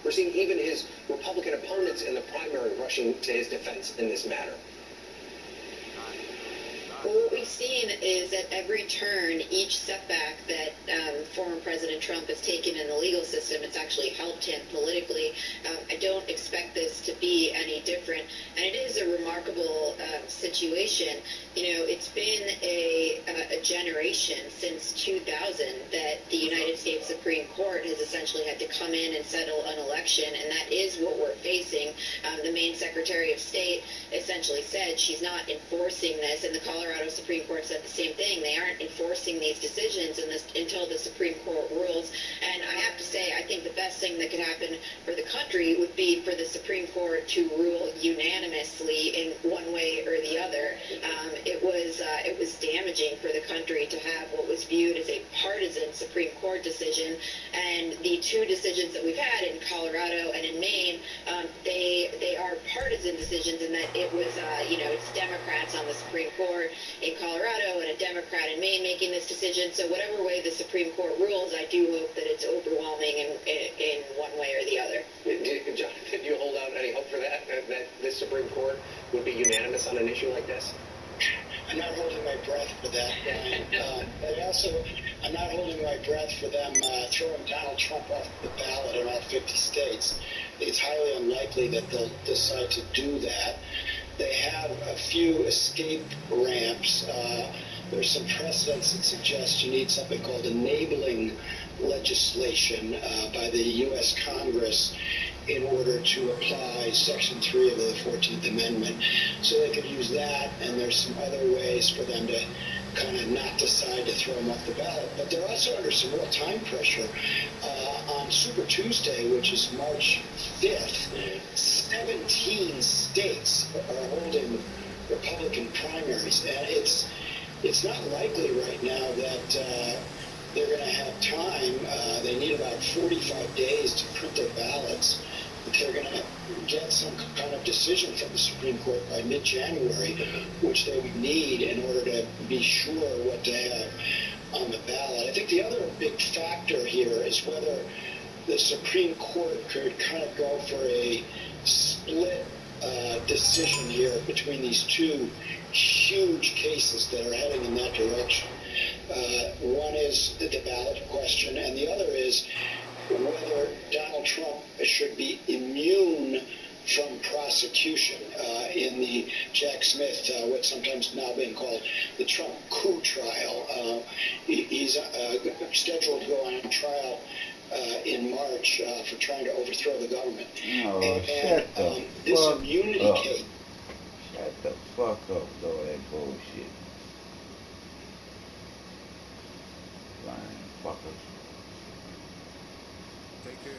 we're seeing even his Republican opponents in the primary rushing to his defense in this matter. Well, what we've seen is at every turn, each setback that former President Trump has taken in the legal system, it's actually helped him politically. I don't expect this to be any different. And it is a remarkable situation. You know, it's been a generation since 2000 that the United States Supreme Court has essentially had to come in and settle an election, and that is what we're facing. The Maine Secretary of State essentially said she's not enforcing this, and the Colorado Supreme Court said the same thing. They aren't enforcing these decisions until the Supreme Court rules. And I have to say, I think the best thing that could happen for the country would be for the Supreme Court to rule unanimously in one way or the other. It was damaging for the country to have what was viewed as a partisan Supreme Court decision. And the two decisions that we've had in Colorado and in Maine, they are partisan decisions in that it was, it's Democrats on the Supreme Court in Colorado and a Democrat in Maine making this decision. So whatever way the Supreme Court rules, I do hope that it's overwhelming in one way or the other. Jonathan, do you hold out any hope for that this Supreme Court would be unanimous on an issue like this? I'm not holding my breath for that, Brian. But also, I'm not holding my breath for them throwing Donald Trump off the ballot in all 50 states. It's highly unlikely that they'll decide to do that. They have a few escape ramps. There's some precedents that suggest you need something called enabling legislation by the U.S. Congress in order to apply Section 3 of the 14th Amendment. So they could use that, and there's some other ways for them to kind of not decide to throw them off the ballot. But they're also under some real time pressure. On Super Tuesday, which is March 5th, 17 states are holding Republican primaries, and it's not likely right now that they're going to have time. They need about 45 days to print their ballots. But they're going to get some kind of decision from the Supreme Court by mid-January, which they would need in order to be sure what to have on the ballot. I think the other big factor here is whether the Supreme Court could kind of go for a split decision here between these two huge cases that are heading in that direction. One is the ballot question, and the other is whether Donald Trump should be immune from prosecution in the Jack Smith, what's sometimes now being called the Trump coup trial. He's scheduled to go on trial in March for trying to overthrow the government. This immunity case. Shut the fuck up, though, that bullshit. Lying fuckers. Take care.